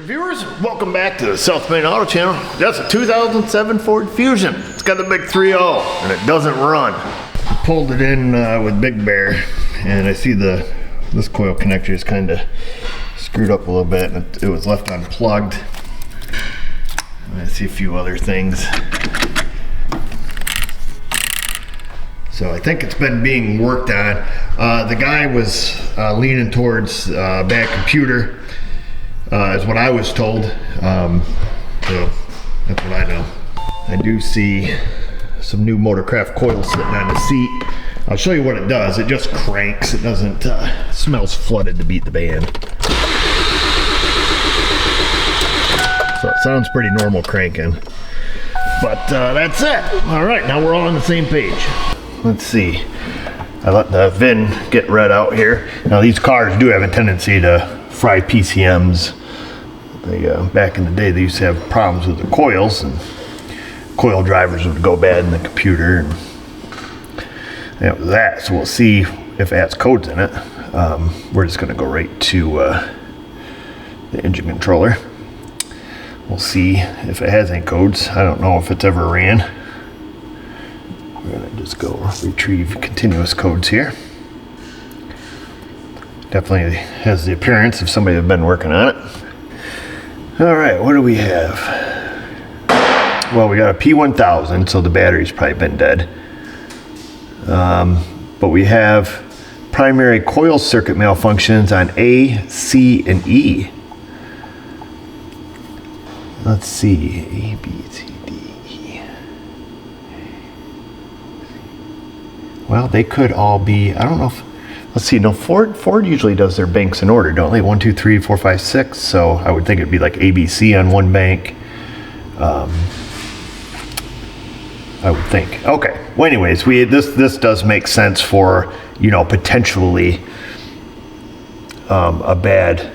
Viewers, welcome back to the South Main Auto Channel. That's a 2007 Ford Fusion. It's got the big 3.0 and it doesn't run. I pulled it in with Big Bear and I see this coil connector is kind of screwed up a little bit and it was left unplugged. And I see a few other things. So I think it's been being worked on. The guy was leaning towards bad computer. Is what I was told, so that's what I know. I do see some new Motorcraft coils sitting on the seat. I'll show you what it does. It just cranks. It doesn't, smells flooded to beat the band. So it sounds pretty normal cranking. But that's it. All right, now we're all on the same page. Let's see. I let the VIN get read out here. Now these cars do have a tendency to fry PCMs. Back in the day, they used to have problems with the coils, and coil drivers would go bad in the computer, and that was that. So we'll see if it has codes in it. We're just going to go right to the engine controller. We'll see if it has any codes. I don't know if it's ever ran. We're going to just go retrieve continuous codes here. Definitely has the appearance of somebody that's been working on it. All right, what do we have? Well, we got a P1000, so the battery's probably been dead. But we have primary coil circuit malfunctions on A, C, and E. Let's see, A, B, C, D, E. Well, they could all be, I don't know if, let's see, no, Ford usually does their banks in order, don't they? 1, 2, 3, 4, 5, 6. So I would think it'd be like ABC on one bank. I would think. Okay. Well, anyways, this does make sense for, you know, potentially a bad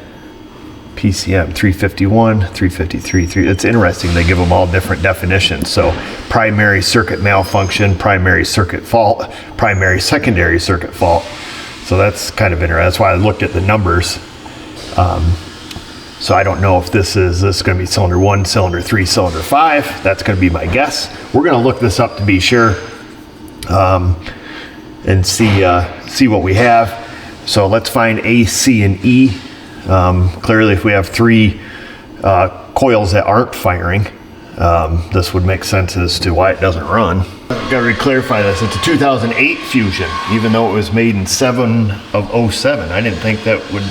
PCM. 351, 353. It's interesting. They give them all different definitions. So primary circuit malfunction, primary circuit fault, primary secondary circuit fault. So that's kind of interesting. That's why I looked at the numbers. So I don't know if this is going to be cylinder 1, cylinder 3, cylinder 5. That's going to be my guess. We're going to look this up to be sure and see what we have. So let's find A, C, and E. Clearly, if we have 3 coils that aren't firing, this would make sense as to why it doesn't run. I've got to re-clarify this. It's a 2008 Fusion, even though it was made in 7 of 07. I didn't think that would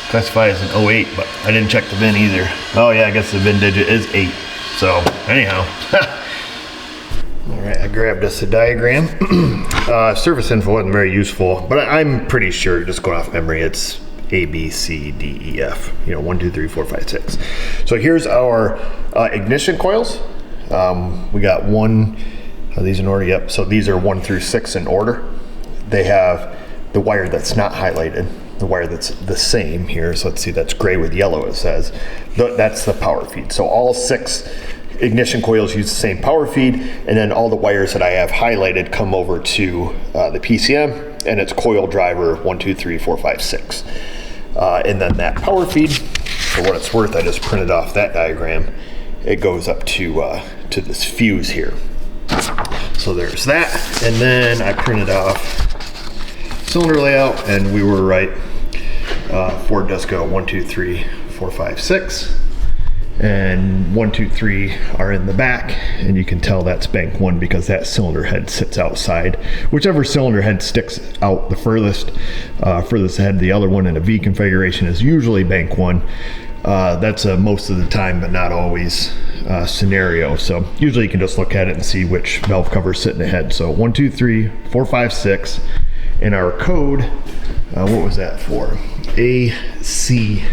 classify as an 08, but I didn't check the VIN either. Oh yeah, I guess the VIN digit is 8. So anyhow. All right, I grabbed us a diagram. Service info wasn't very useful, but I'm pretty sure, just going off memory, it's A, B, C, D, E, F. You know, 1, 2, 3, 4, 5, 6. So here's our ignition coils. We got one. Are these in order? Yep. So these are 1 through 6 in order. They have the wire that's not highlighted, the wire that's the same here. So let's see, that's gray with yellow, it says. That's the power feed. So all 6 ignition coils use the same power feed, and then all the wires that I have highlighted come over to the PCM, and it's coil driver 1, 2, 3, 4, 5, 6. And then that power feed, for what it's worth, I just printed off that diagram. It goes up to this fuse here. So there's that, and then I printed off cylinder layout, and we were right. Ford does go 1, 2, 3, 4, 5, 6, and 1, 2, 3 are in the back, and you can tell that's bank 1 because that cylinder head sits outside. Whichever cylinder head sticks out the furthest ahead, the other one in a V configuration is usually bank 1. That's a most of the time, but not always, scenario. So usually you can just look at it and see which valve cover is sitting ahead. So 1, 2, 3, 4, 5, 6. In our code, what was that for? A, C,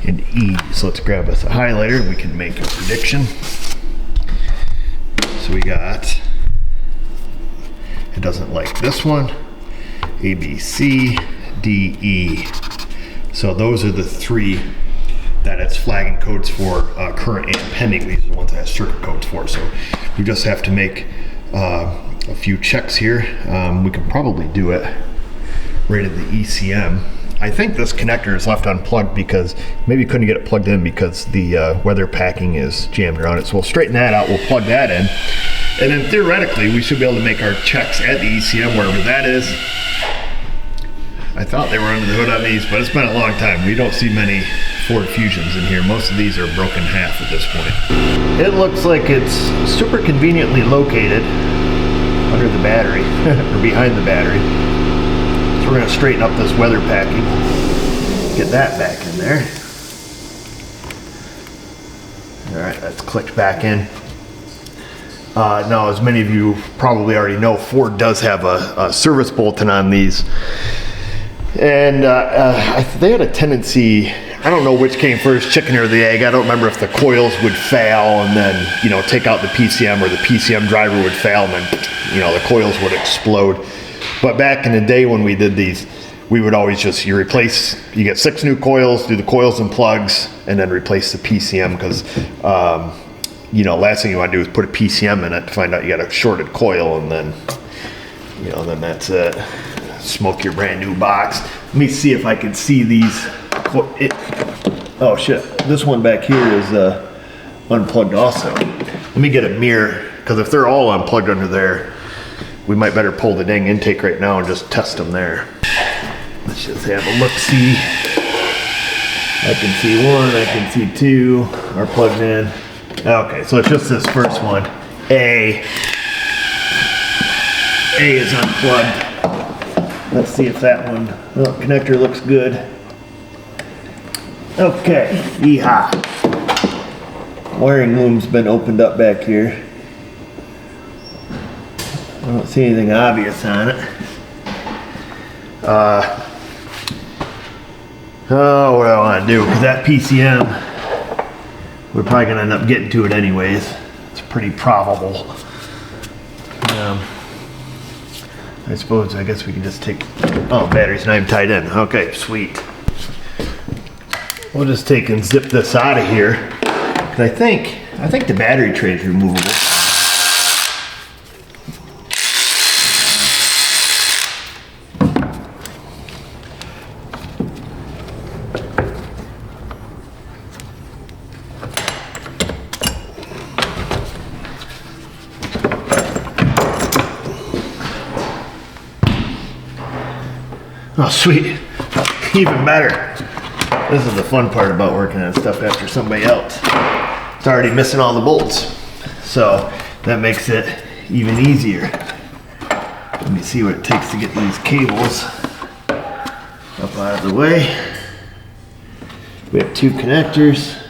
and E. So let's grab us a highlighter and we can make a prediction. So we got, it doesn't like this one, A, B, C, D, E. So those are the 3 that it's flagging codes for, current and pending. These are the ones that have circuit codes for. So we just have to make a few checks here. We can probably do it right at the ECM. I think this connector is left unplugged because maybe couldn't get it plugged in because the weather packing is jammed around it. So we'll straighten that out, we'll plug that in. And then theoretically, we should be able to make our checks at the ECM wherever that is. I thought they were under the hood on these, but it's been a long time. We don't see many Ford Fusions in here. Most of these are broken half at this point. It looks like it's super conveniently located under the battery, or behind the battery. So we're gonna straighten up this weather packing, get that back in there. All right, that's clicked back in. Now, as many of you probably already know, Ford does have a service bulletin on these. And they had a tendency, I don't know which came first, chicken or the egg. I don't remember if the coils would fail and then, you know, take out the PCM, or the PCM driver would fail and then, you know, the coils would explode. But back in the day when we did these, we would always just, you get 6 new coils, do the coils and plugs, and then replace the PCM because, you know, last thing you want to do is put a PCM in it to find out you got a shorted coil, and then, you know, then that's it. Smoke your brand new box. Let me see if I can see these. Oh shit, this one back here is unplugged also. Let me get a mirror, because if they're all unplugged under there, we might better pull the dang intake right now and just test them there. Let's just have a look-see. I can see 1, I can see 2 are plugged in. Okay, so it's just this first one. A is unplugged. Let's see if that one, oh, connector looks good. Okay, yeehaw. Wiring loom's been opened up back here. I don't see anything obvious on it. Oh, what do I want to do? Because that PCM, we're probably going to end up getting to it anyways. It's pretty probable. I guess we can just take, oh, battery's not even tied in. Okay, sweet. We'll just take and zip this out of here. Because I think the battery tray is removable. Oh, sweet. Even better. This is the fun part about working on stuff after somebody else. It's already missing all the bolts. So that makes it even easier. Let me see what it takes to get these cables up out of the way. We have 2 connectors.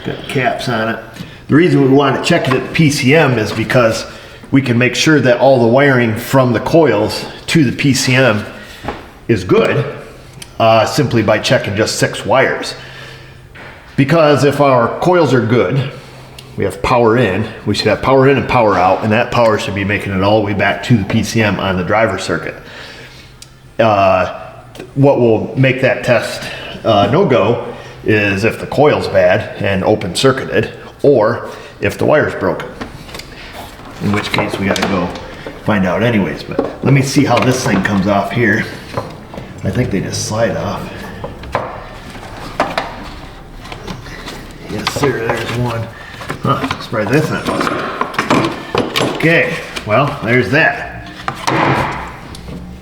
Got caps on it. The reason we want to check it at the PCM is because we can make sure that all the wiring from the coils to the PCM is good simply by checking just 6 wires. Because if our coils are good, we have power in, we should have power in and power out, and that power should be making it all the way back to the PCM on the driver circuit. What will make that test no-go is if the coil's bad and open circuited, or if the wire's broken. In which case we gotta go find out anyways. But let me see how this thing comes off here. I think they just slide off. Yes sir, there's one. Huh, surprised that's not busted. Okay, well, there's that.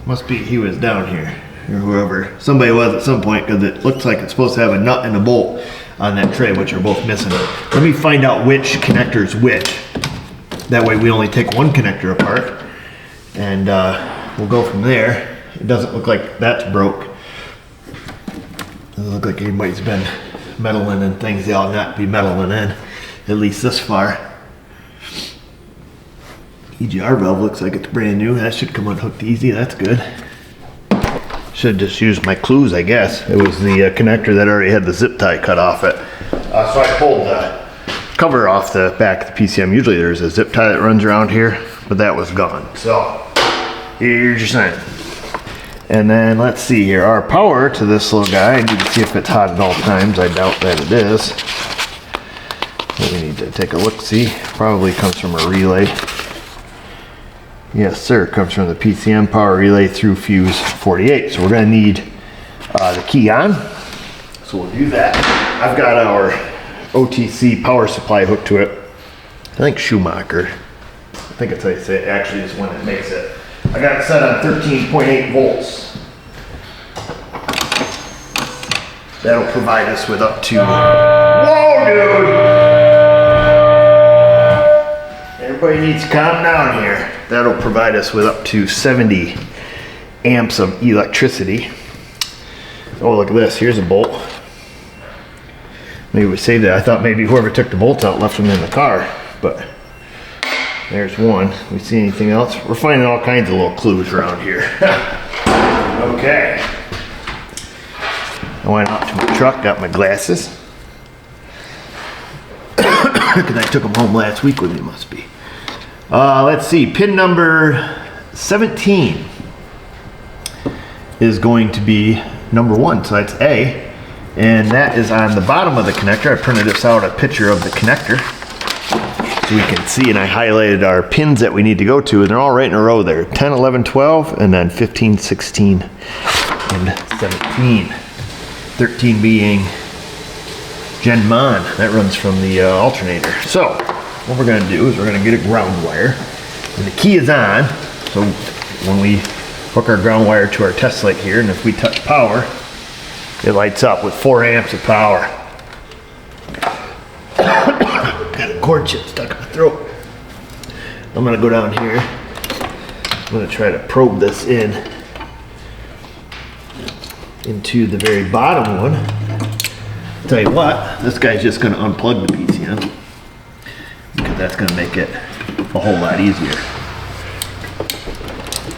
Must be he was down here, or whoever. Somebody was at some point, because it looks like it's supposed to have a nut and a bolt on that tray, which are both missing. Let me find out which connector is which. That way we only take one connector apart, and we'll go from there. It doesn't look like that's broke. Doesn't look like anybody's been meddling in things they ought not be meddling in, at least this far. EGR valve looks like it's brand new. That should come unhooked easy. That's good. Should just use my clues, I guess. It was the connector that already had the zip tie cut off it. So I pulled the cover off the back of the PCM. Usually there's a zip tie that runs around here, but that was gone. So here's your sign. And then let's see here, our power to this little guy, I need to see if it's hot at all times. I doubt that it is. But we need to take a look-see. Probably comes from a relay. Yes sir, it comes from the PCM power relay through fuse 48. So we're gonna need the key on. So we'll do that. I've got our OTC power supply hooked to it. I think Schumacher. I think that's how you say it. Actually, is one that makes it. I got it set on 13.8 volts. That'll provide us with up to, whoa dude! Everybody needs to calm down here. That'll provide us with up to 70 amps of electricity. Oh, look at this, here's a bolt. Maybe we saved it. I thought maybe whoever took the bolts out left them in the car, but there's one. We see anything else? We're finding all kinds of little clues around here. Okay. I went out to my truck, got my glasses. Because I took them home last week with me, must be. Let's see, pin number 17 is going to be number 1, so that's A. And that is on the bottom of the connector. I printed this out, a picture of the connector. So we can see, and I highlighted our pins that we need to go to, and they're all right in a row there. 10, 11, 12, and then 15, 16, and 17. 13 being Gen Mon, that runs from the alternator. So what we're going to do is we're going to get a ground wire, and the key is on. So when we hook our ground wire to our test light here, and if we touch power, it lights up with 4 amps of power. Got a cord chip stuck in my throat. I'm going to go down here. I'm going to try to probe this into the very bottom one. Tell you what, this guy's just going to unplug the PCM because that's going to make it a whole lot easier.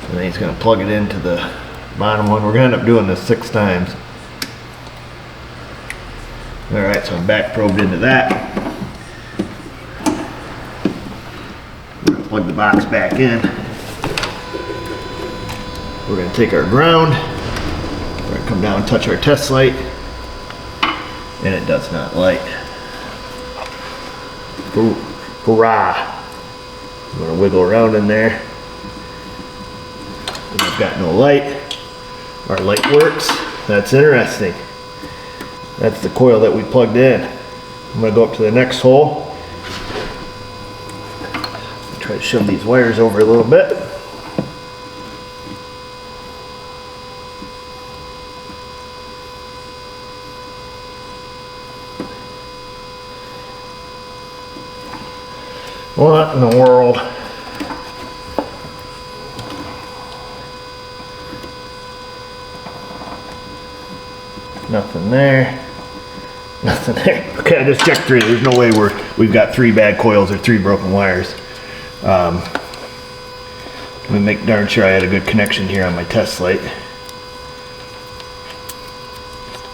And then he's going to plug it into the bottom one. We're going to end up doing this 6 times. Alright, so I'm back probed into that. We're going to plug the box back in. We're going to take our ground. We're going to come down and touch our test light. And it does not light. Hurrah! I'm going to wiggle around in there. And I've got no light. Our light works. That's interesting. That's the coil that we plugged in. I'm going to go up to the next hole. Try to shove these wires over a little bit. What in the world? Nothing there. Nothing there. Okay, I just checked 3. There's no way we've got 3 bad coils or 3 broken wires. Let me make darn sure I had a good connection here on my test light.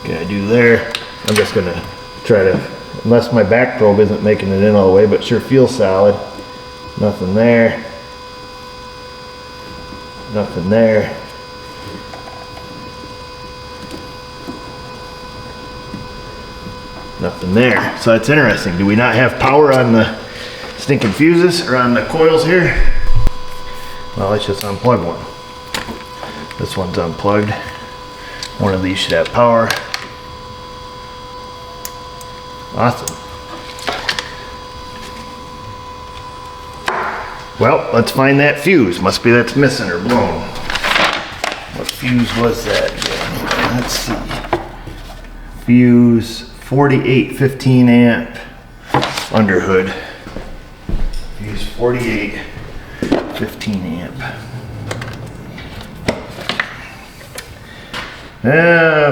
Okay, I do there. I'm just gonna try to, unless my back probe isn't making it in all the way, but sure feels solid. Nothing there. Nothing there. Nothing there. So that's interesting. Do we not have power on the stinking fuses or on the coils here? Well, let's just unplug one. This one's unplugged. One of these should have power. Awesome. Well, let's find that fuse. Must be that's missing or blown. What fuse was that? Let's see. Fuse 48 15 amp under hood. Fuse 48 15 amp.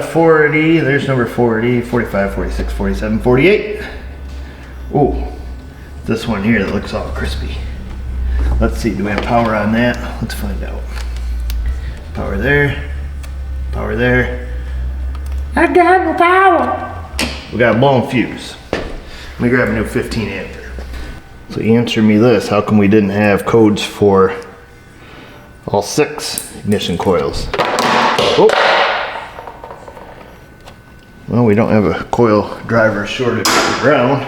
40, there's number 40, 45, 46, 47, 48. Oh, this one here that looks all crispy. Let's see, do we have power on that? Let's find out. Power there, power there. I got no power. We got a blown fuse. Let me grab a new 15 ampere. So answer me this, how come we didn't have codes for all 6 ignition coils? Oh. Well, we don't have a coil driver shorted to the ground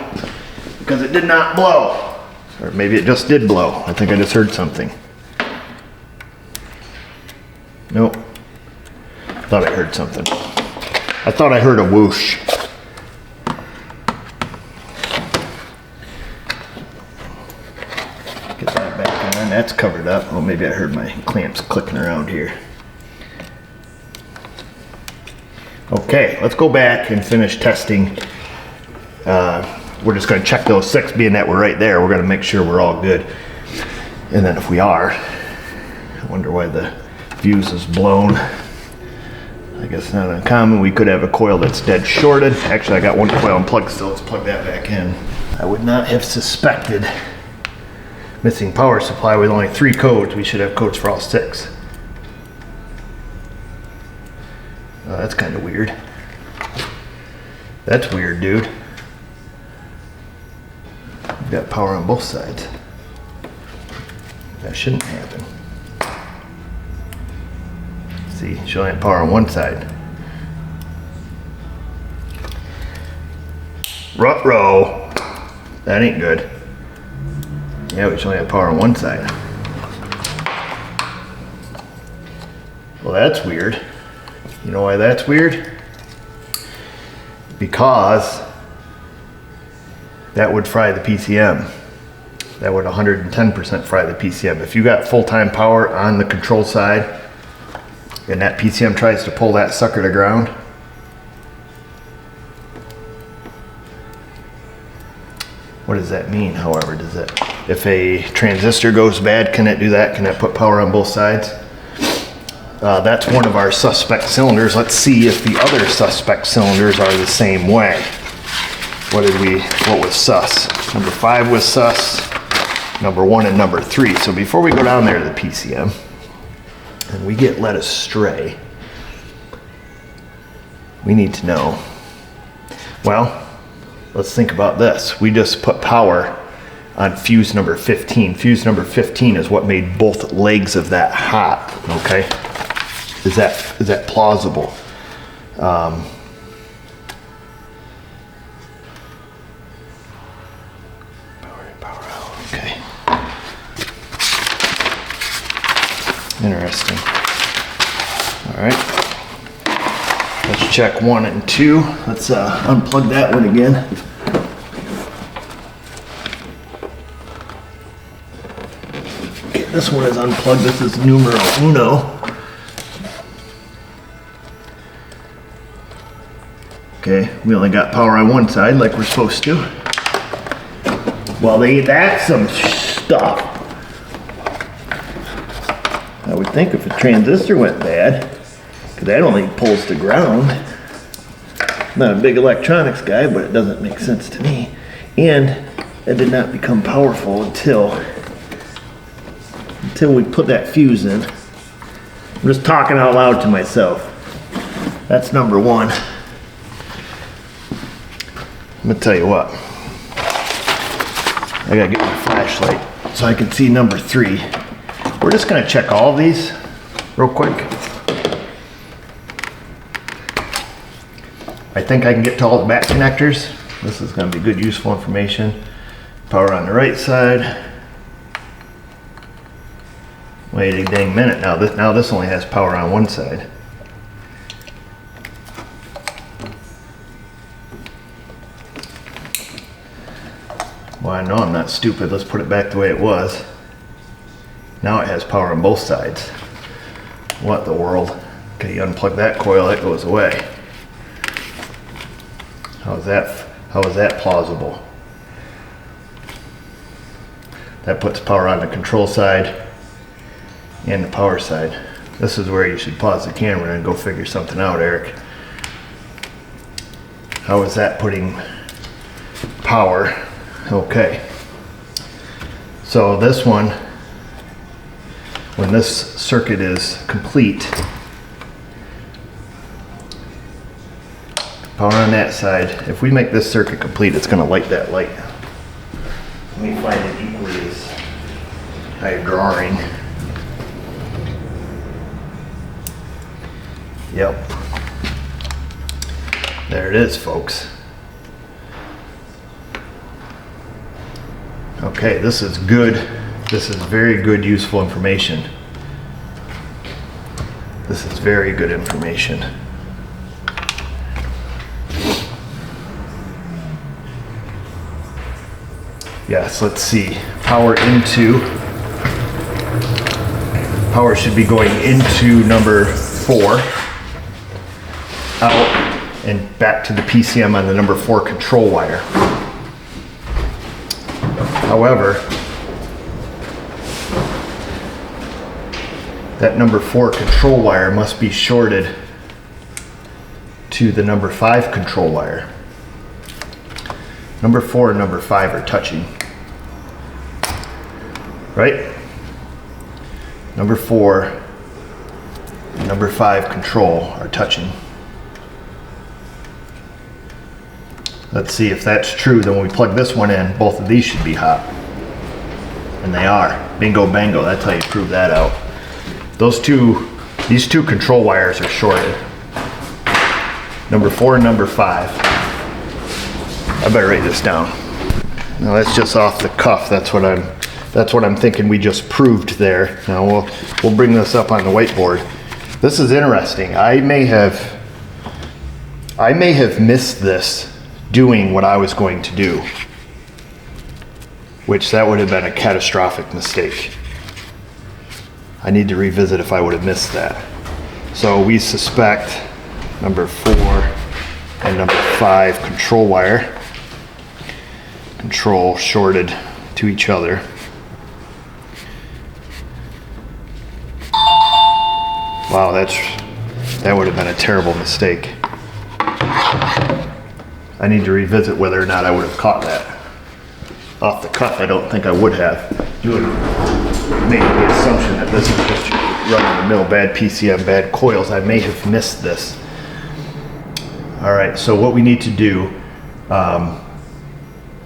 because it did not blow. Or maybe it just did blow. I think I just heard something. Nope. Thought I heard something. I thought I heard a whoosh. Get that back on. That's covered up. Oh, maybe I heard my clamps clicking around here. Okay, let's go back and finish testing. We're just going to check those 6, being that we're right there. We're going to make sure we're all good. And then if we are, I wonder why the fuse is blown. I guess not uncommon. We could have a coil that's dead shorted. Actually, I got one coil unplugged still. Let's plug that back in. I would not have suspected missing power supply with only 3 codes. We should have codes for all 6. Oh, that's kind of weird. That's weird, dude. We've got power on both sides. That shouldn't happen. See, she only had power on one side. Ruh-roh. That ain't good. Yeah, we should only have power on one side. Well, that's weird. You know why that's weird? Because that would fry the PCM. That would 110% fry the PCM. If you got full-time power on the control side and that PCM tries to pull that sucker to ground, what does that mean, however? Does it, if a transistor goes bad, can it do that? Can it put power on both sides? That's one of our suspect cylinders. Let's see if the other suspect cylinders are the same way. What was sus? Number 5 was sus, number 1 and number 3. So before we go down there to the PCM and we get led astray, we need to know, well, let's think about this. We just put power on fuse number 15. Fuse number 15 is what made both legs of that hot, okay? Is that plausible? Power in, power out, okay. Interesting. All right. Let's check 1 and 2. Let's unplug that one again. Okay, this one is unplugged. This is numero uno. Okay, we only got power on one side like we're supposed to. Well, that's some stuff. I would think if a transistor went bad, because that only pulls to ground. I'm not a big electronics guy, but it doesn't make sense to me. And it did not become powerful until we put that fuse in. I'm just talking out loud to myself. That's number 1. I'm gonna tell you what. I gotta get my flashlight so I can see number 3. We're just gonna check all of these real quick. I think I can get to all the back connectors. This is gonna be good, useful information. Power on the right side. Wait a dang minute, now this only has power on one side. Well, I know I'm not stupid. Let's put it back the way it was. Now it has power on both sides. What the world? Okay, you unplug that coil, that goes away. How is that plausible? That puts power on the control side and the power side. This is where you should pause the camera and go figure something out, Eric. How is that putting power? Okay. So this one, when this circuit is complete, power on that side. If we make this circuit complete, it's going to light that light. Let me find it equally as high drawing. Yep. There it is, folks. Okay, this is good. This is very good, useful information. This is very good information. Yes, let's see. Power should be going into number 4, out and back to the PCM on the number 4 control wire. However, that number 4 control wire must be shorted to the number 5 control wire. Number 4 and number 5 are touching, right? Number 4 and number 5 control are touching. Let's see if that's true. Then when we plug this one in, both of these should be hot. And they are. Bingo bango, that's how you prove that out. These two control wires are shorted. Number 4 and number 5. I better write this down. Now that's just off the cuff. That's what I'm thinking we just proved there. Now we'll bring this up on the whiteboard. This is interesting. I may have missed this doing what I was going to do, which that would have been a catastrophic mistake. I need to revisit if I would have missed that. So we suspect number 4 and number 5 control wire, control shorted to each other. Wow, that would have been a terrible mistake. I need to revisit whether or not I would have caught that. Off the cuff, I don't think I would have. You would have made the assumption that this is just run-of-the-mill bad PCM, bad coils. I may have missed this. All right, so what we need to do,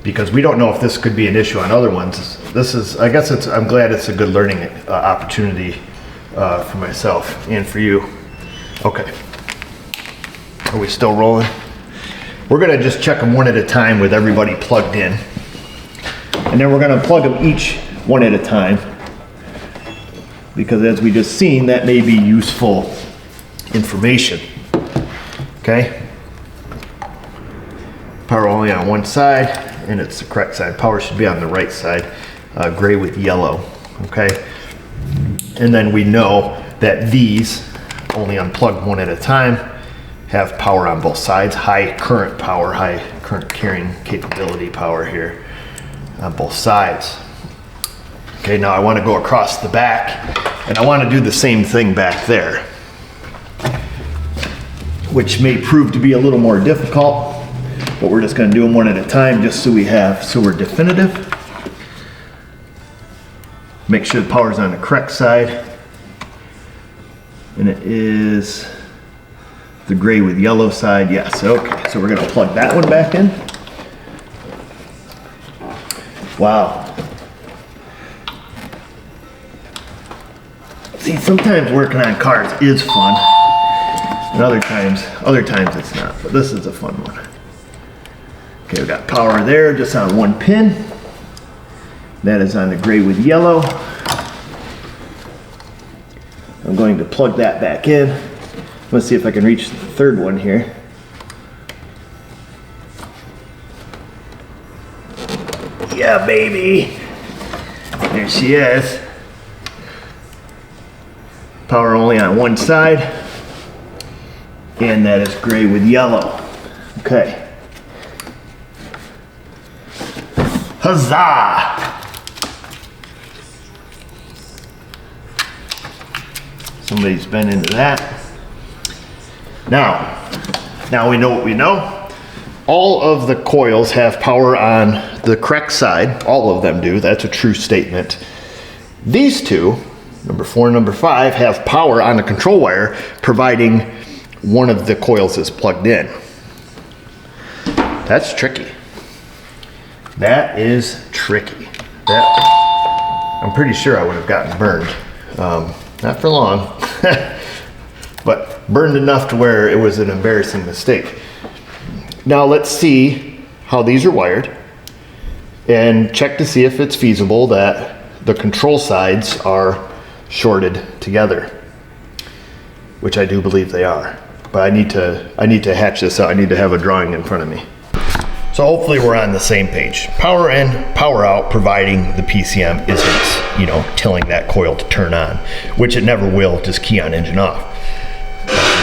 because we don't know if this could be an issue on other ones, I'm glad it's a good learning opportunity for myself and for you. Okay, are we still rolling? We're gonna just check them one at a time with everybody plugged in. And then we're gonna plug them each one at a time, because as we just seen, that may be useful information. Okay? Power only on one side, and it's the correct side. Power should be on the right side, gray with yellow. Okay? And then we know that these, only unplugged one at a time, have power on both sides, high current power, high current carrying capability power here on both sides. Okay, now I want to go across the back, and I want to do the same thing back there, which may prove to be a little more difficult, but we're just going to do them one at a time just so we're definitive. Make sure the power's on the correct side, and it is the gray with yellow side. Yes, okay, so we're going to plug that one back in. Wow. See, sometimes working on cars is fun, and other times it's not, but this is a fun one. Okay, we've got power there just on one pin. That is on the gray with yellow. I'm going to plug that back in. Let's see if I can reach the third one here. Yeah, baby. There she is. Power only on one side. And that is gray with yellow. Okay. Huzzah! Somebody's been into that. Now we know what we know. All of the coils have power on the correct side. All of them do. That's a true statement. These two, number 4 and number 5, have power on the control wire, providing one of the coils is plugged in. That's tricky. That is tricky. I'm pretty sure I would have gotten burned. Not for long, but burned enough to where it was an embarrassing mistake. Now let's see how these are wired and check to see if it's feasible that the control sides are shorted together, which I do believe they are. But I need to hatch this out. I need to have a drawing in front of me. So hopefully we're on the same page. Power in, power out, providing the PCM isn't, you know, telling that coil to turn on, which it never will, just key on engine off.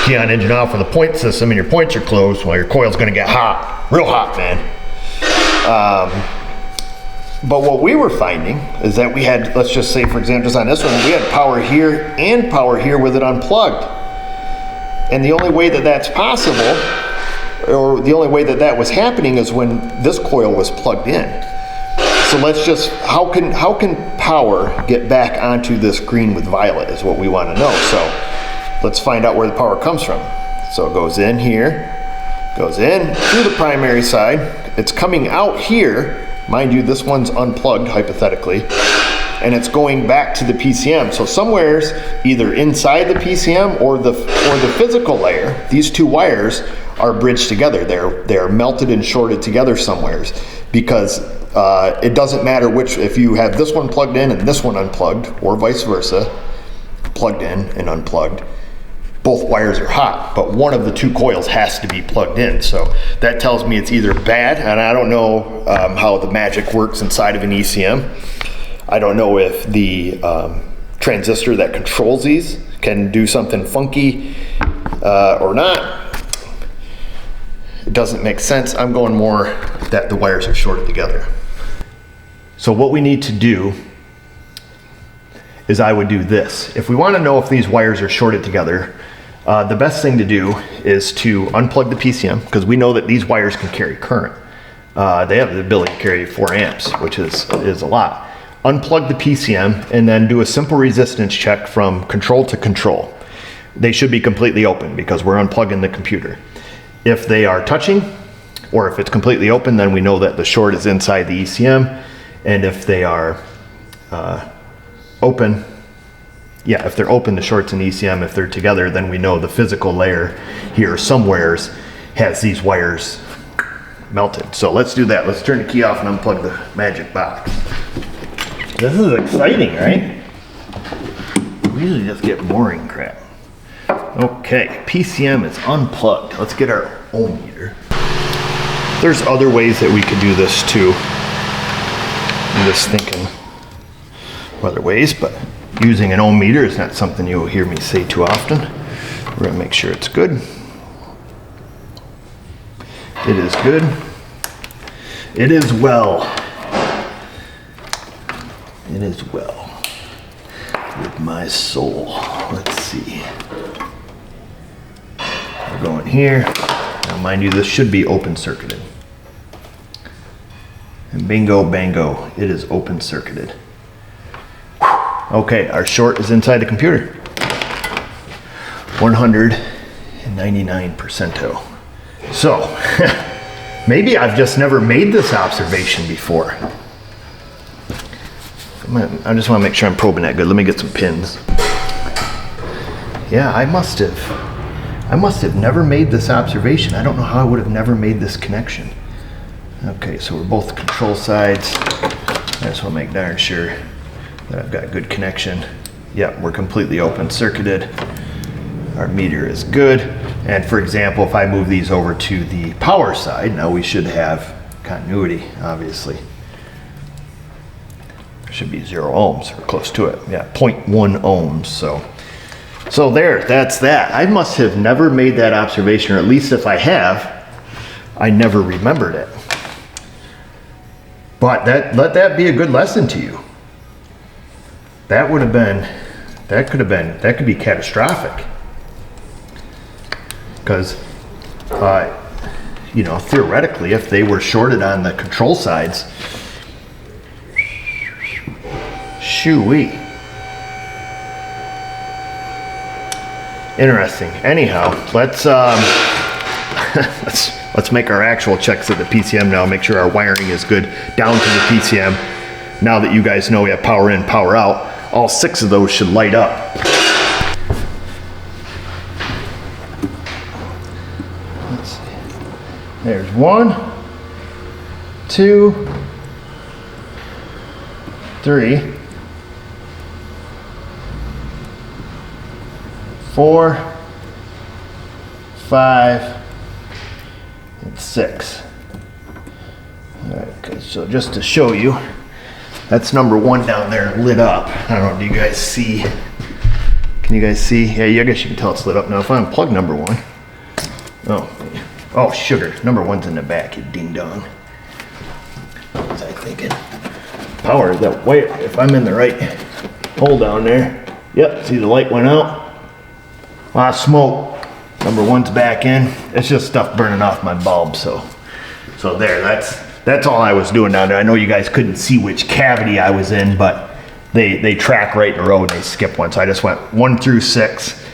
Key on engine off with a point system and your points are closed, well, your coil's gonna get hot, real hot, man. But what we were finding is that we had, let's just say for example, just on this one, we had power here and power here with it unplugged. And the only way that that's possible, or the only way that that was happening, is when this coil was plugged in. So let's just, how can power get back onto this green with violet is what we want to know. So let's find out where the power comes from. So it goes in here, goes in through the primary side. It's coming out here. Mind you, this one's unplugged hypothetically, and it's going back to the PCM. So somewhere's either inside the PCM or the physical layer, these two wires are bridged together. They're melted and shorted together somewheres, because it doesn't matter which, if you have this one plugged in and this one unplugged, or vice versa, plugged in and unplugged, both wires are hot, but one of the two coils has to be plugged in. So that tells me it's either bad, and I don't know how the magic works inside of an ECM. I don't know if the transistor that controls these can do something funky or not. It doesn't make sense. I'm going more that the wires are shorted together. So what we need to do is I would do this. If we want to know if these wires are shorted together, the best thing to do is to unplug the PCM, because we know that these wires can carry current. They have the ability to carry 4 amps, which is a lot. Unplug the PCM and then do a simple resistance check from control to control. They should be completely open because we're unplugging the computer. If they are touching, or if it's completely open, then we know that the short is inside the ECM. And if they are open, yeah, if they're open, the short's in ECM. If they're together, then we know the physical layer here somewheres has these wires melted. So let's do that. Let's turn the key off and unplug the magic box. This is exciting, right? We usually just get boring crap. Okay, PCM is unplugged. Let's get our ohm meter. There's other ways that we could do this too. I'm just thinking of other ways, but using an ohm meter is not something you'll hear me say too often. We're gonna make sure it's good. It is good. It is well. It is well with my soul. Let's see. We're going here. Now mind you, this should be open circuited. And bingo bango, it is open circuited. Okay, our short is inside the computer. 199%. So, maybe I've just never made this observation before. I just want to make sure I'm probing that good. Let me get some pins. Yeah, I must have never made this observation. I don't know how I would have never made this connection. Okay, so we're both control sides. I just want to make darn sure that I've got good connection. Yep, we're completely open circuited. Our meter is good. And for example, if I move these over to the power side, now we should have continuity, obviously. There should be 0 ohms or close to it. Yeah, 0.1 ohms. So there, that's that. I must have never made that observation, or at least if I have, I never remembered it. But let that be a good lesson to you. That could be catastrophic. Because, you know, theoretically, if they were shorted on the control sides, shoo-wee. Interesting. Anyhow, let's make our actual checks at the PCM now. Make sure our wiring is good down to the PCM. Now that you guys know we have power in, power out, all 6 of those should light up. Let's see. There's 1, 2, 3, 4, 5, and 6. So just to show you, that's number 1 down there lit up. I don't know, do you guys see? Can you guys see? Yeah, I guess you can tell it's lit up now. If I unplug number 1, oh, sugar. Number 1's in the back, you ding dong. What was I thinking? Power, that wire, if I'm in the right hole down there. Yep, see the light went out. A lot of smoke. Number 1's back in. It's just stuff burning off my bulb, so there, that's all I was doing down there. I know you guys couldn't see which cavity I was in, but they track right in a row and they skip one. So I just went 1 through 6,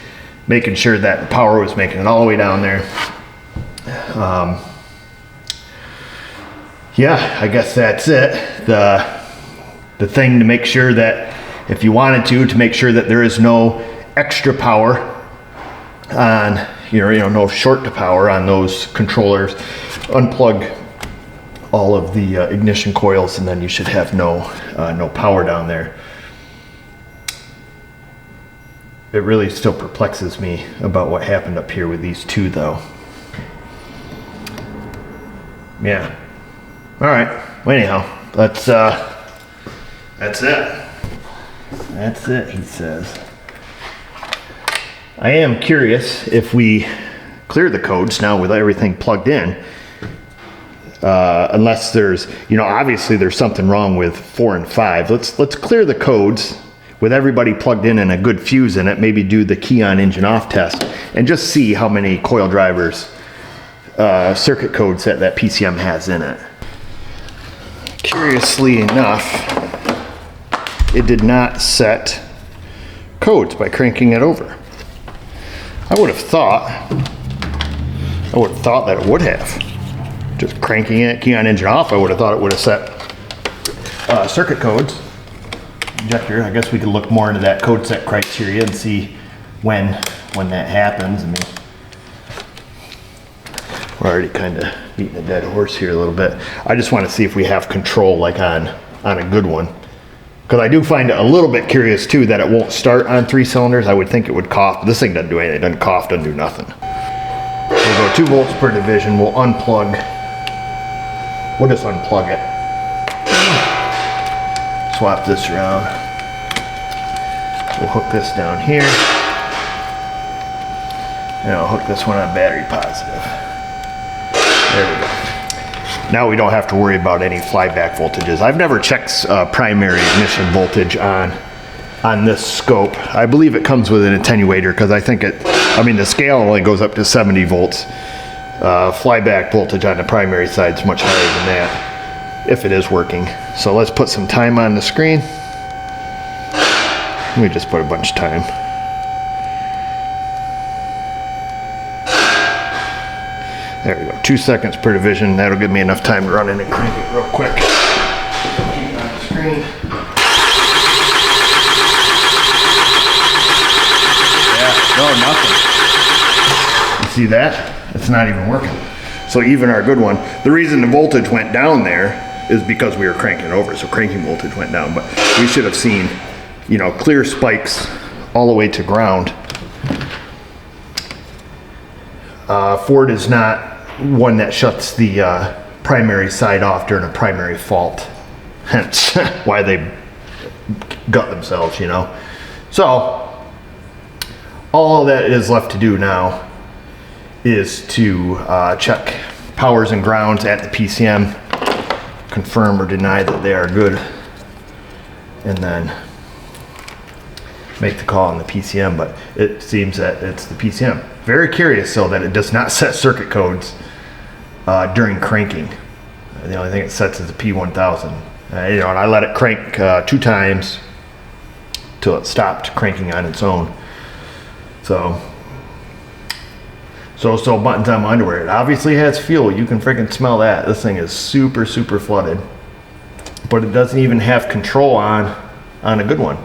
making sure that the power was making it all the way down there. Yeah, I guess that's it. The thing to make sure that if you wanted to make sure that there is no extra power on, no short to power on those controllers, unplug all of the ignition coils, and then you should have no power down there. It really still perplexes me about what happened up here with these 2 though. Yeah. All right. Well, anyhow, that's it. That's it, he says. I am curious if we clear the codes now with everything plugged in, unless there's, obviously there's something wrong with 4 and 5. Let's clear the codes with everybody plugged in and a good fuse in it. Maybe do the key on engine off test and just see how many coil drivers, circuit codes that PCM has in it. Curiously enough, it did not set codes by cranking it over. I would have thought that it would have. Just cranking it, key on engine off, I would have thought it would have set circuit codes. Injector, I guess we could look more into that code set criteria and see when that happens. I mean, we're already kind of beating a dead horse here a little bit. I just want to see if we have control like on a good one. Because I do find it a little bit curious too that it won't start on 3 cylinders. I would think it would cough, but this thing doesn't do anything. It doesn't cough, doesn't do nothing. We'll go 2 volts per division. We'll unplug. We'll just unplug it. Swap this around. We'll hook this down here. And I'll hook this one on battery positive. There we go. Now we don't have to worry about any flyback voltages. I've never checked primary ignition voltage on this scope. I believe it comes with an attenuator because I think the scale only goes up to 70 volts. Flyback voltage on the primary side is much higher than that, if it is working. So let's put some time on the screen. Let me just put a bunch of time. There we go, 2 seconds per division. That'll give me enough time to run in and crank it real quick. Keep it on the screen. Yeah, no, nothing. You see that? It's not even working. So even our good one, the reason the voltage went down there is because we were cranking it over, so cranking voltage went down, but we should have seen, clear spikes all the way to ground. Ford is not one that shuts the primary side off during a primary fault, hence why they gut themselves, So all that is left to do now is to check powers and grounds at the PCM, confirm or deny that they are good, and then make the call on the PCM. But it seems that it's the PCM. Very curious though that it does not set circuit codes during cranking. The only thing it sets is the P1000. And I let it crank 2 times till it stopped cranking on its own. So buttons on my underwear. It obviously has fuel. You can freaking smell that. This thing is super, super flooded. But it doesn't even have control on a good one.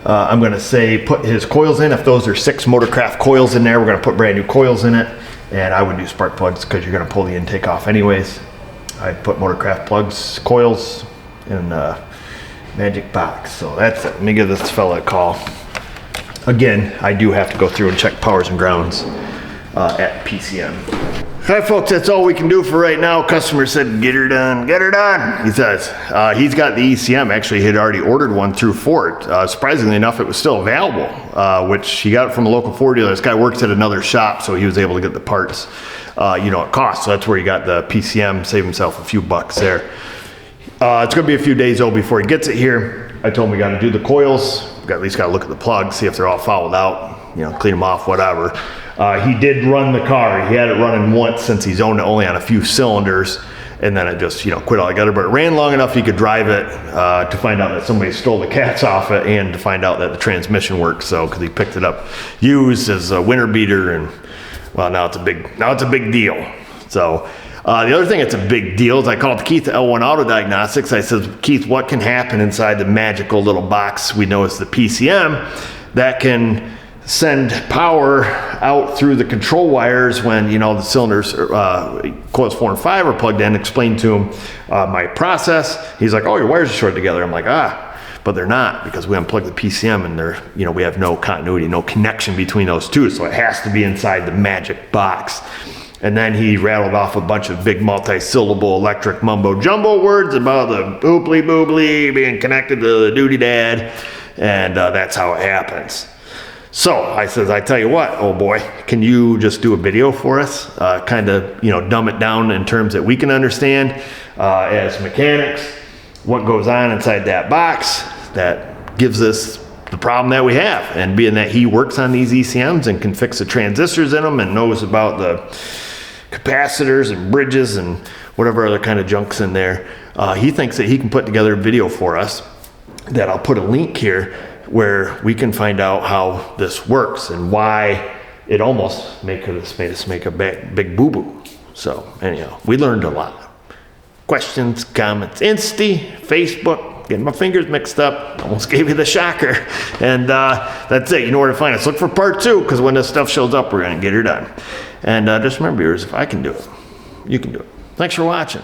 I'm going to say put his coils in. If those are 6 Motorcraft coils in there, we're going to put brand new coils in it. And I would do spark plugs because you're going to pull the intake off anyways. I'd put Motorcraft plugs, coils in a magic box. So that's it. Let me give this fella a call. Again, I do have to go through and check powers and grounds at PCM. right, folks, that's all we can do for right now. Customer said, get her done, get her done, he says. He's got the ECM. Actually, he had already ordered one through Ford. Surprisingly enough, it was still available, which he got it from a local Ford dealer. This guy works at another shop, so he was able to get the parts, at cost. So that's where he got the PCM, save himself a few bucks there. It's gonna be a few days though before he gets it here. I told him we gotta do the coils. We at least gotta look at the plugs, see if they're all fouled out, clean them off, whatever. He did run the car. He had it running once since he's owned it only on a few cylinders, and then it just, quit altogether. But it ran long enough he could drive it to find out that somebody stole the cats off it, and to find out that the transmission works. So, because he picked it up used as a winter beater, and well, now it's a big deal. So, the other thing that's a big deal is I called Keith at L1 Auto Diagnostics. I said, Keith, what can happen inside the magical little box we know is the PCM that can send power out through the control wires when the cylinders, coils 4 and 5 are plugged in? Explained to him my process. He's like, oh, your wires are shorted together. I'm like, but they're not, because we unplugged the PCM and they're, we have no continuity, no connection between those two. So it has to be inside the magic box. And then he rattled off a bunch of big multi-syllable electric mumbo jumbo words about the boobly boobly being connected to the duty dad. And that's how it happens. So I says, I tell you what, oh boy, can you just do a video for us? Kind of, dumb it down in terms that we can understand as mechanics, what goes on inside that box that gives us the problem that we have. And being that he works on these ECMs and can fix the transistors in them and knows about the capacitors and bridges and whatever other kind of junk's in there, he thinks that he can put together a video for us that I'll put a link here where we can find out how this works and why it almost made us make a big boo-boo. So anyhow, we learned a lot. Questions, comments, Insta, Facebook, getting my fingers mixed up, almost gave you the shocker. And that's it. You know where to find us. Look for part 2, because when this stuff shows up, we're going to get her done. And just remember, viewers, if I can do it, you can do it. Thanks for watching.